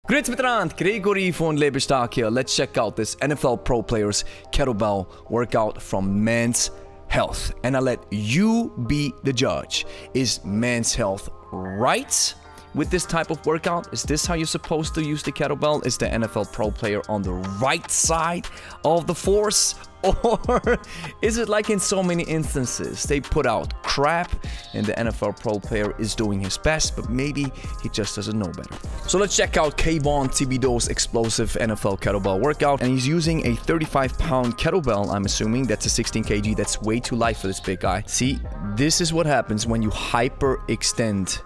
Grüezi miteinander, Gregory von Lebe Stark here. Let's check out this NFL Pro Players Kettlebell workout from Men's Health. And I'll let you be the judge. Is Men's Health right with this type of workout? Is this how you're supposed to use the kettlebell? Is the NFL Pro Player on the right side of the force? Or is it like in so many instances, they put out crap and the NFL Pro Player is doing his best, but maybe he just doesn't know better. So let's check out K-Bon Thibodeau's explosive NFL kettlebell workout. And he's using a 35-pound kettlebell, I'm assuming. That's a 16 kg. That's way too light for this big guy. See, this is what happens when you hyperextend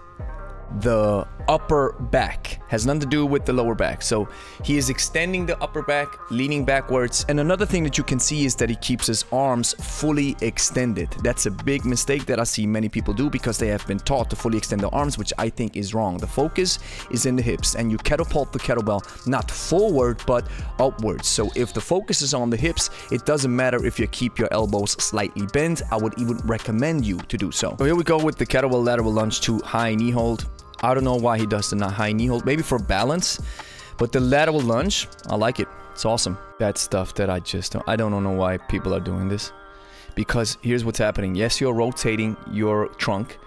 the upper back. Has nothing to do with the lower back. So he is extending the upper back, leaning backwards. And another thing that you can see is that he keeps his arms fully extended. That's a big mistake that I see many people do because they have been taught to fully extend their arms, which I think is wrong. The focus is in the hips and you catapult the kettlebell not forward but upwards. So if the focus is on the hips, it doesn't matter if you keep your elbows slightly bent. I would even recommend you to do so. So here we go with the kettlebell lateral lunge to high knee hold. I don't know why he does the high knee hold, maybe for balance, but the lateral lunge, I like it. It's awesome. That's stuff that I don't know why people are doing this, because here's what's happening. Yes, you're rotating your trunk,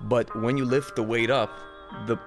but when you lift the weight up,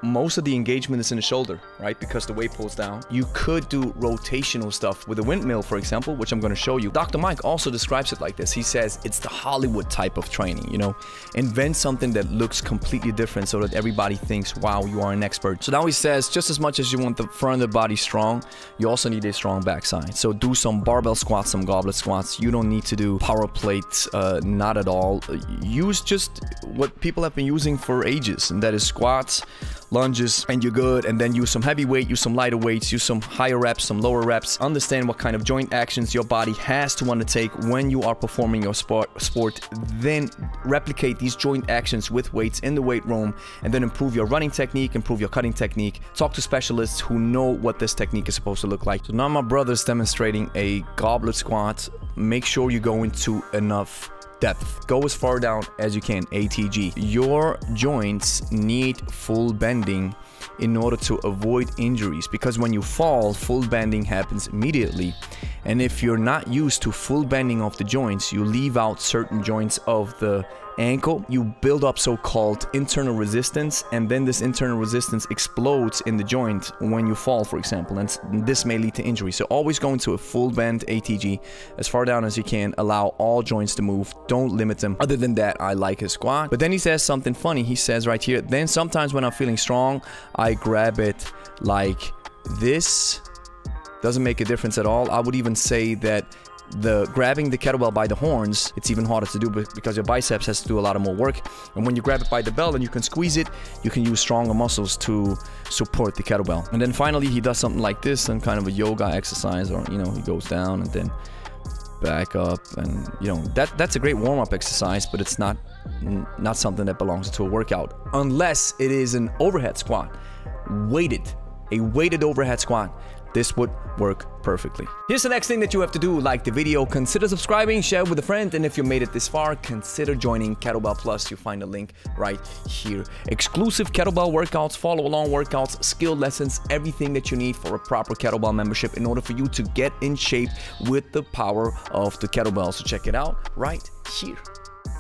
most of the engagement is in the shoulder, right? Because the weight pulls down. You could do rotational stuff with a windmill, for example, which I'm going to show you. Dr. Mike also describes it like this. He says it's the Hollywood type of training, you know? Invent something that looks completely different so that everybody thinks, wow, you are an expert. So now he says, just as much as you want the front of the body strong, you also need a strong backside. So do some barbell squats, some goblet squats. You don't need to do power plates, not at all. Use just what people have been using for ages, and that is squats, lunges, and you're good. And then use some heavy weight, use some lighter weights, use some higher reps, some lower reps. Understand what kind of joint actions your body has to undertake when you are performing your sport. Then replicate these joint actions with weights in the weight room, and then improve your running technique, improve your cutting technique. Talk to specialists who know what this technique is supposed to look like. So now my brother's demonstrating a goblet squat. Make sure you go into enough depth. Go as far down as you can, ATG. Your joints need full bending in order to avoid injuries, because when you fall, full bending happens immediately. And if you're not used to full bending of the joints, you leave out certain joints of the ankle, you build up so-called internal resistance, and then this internal resistance explodes in the joint when you fall, for example, and this may lead to injury. So always go into a full bend ATG as far down as you can. Allow all joints to move, don't limit them. Other than that, I like his squat. But then he says something funny. He says right here, then sometimes when I'm feeling strong, I grab it like this. Doesn't make a difference at all. I would even say that grabbing the kettlebell by the horns, it's even harder to do because your biceps has to do a lot of more work. And when you grab it by the bell and you can squeeze it, you can use stronger muscles to support the kettlebell. And then finally he does something like this, and kind of a yoga exercise, or you know, he goes down and then back up, and you know, that's a great warm-up exercise, but it's not something that belongs to a workout unless it is an overhead squat, a weighted overhead squat. This would work perfectly. Here's the next thing that you have to do. Like the video, consider subscribing, share with a friend, and if you made it this far, consider joining Kettlebell Plus. You'll find a link right here. Exclusive kettlebell workouts, follow-along workouts, skill lessons, everything that you need for a proper kettlebell membership in order for you to get in shape with the power of the kettlebell. So check it out right here.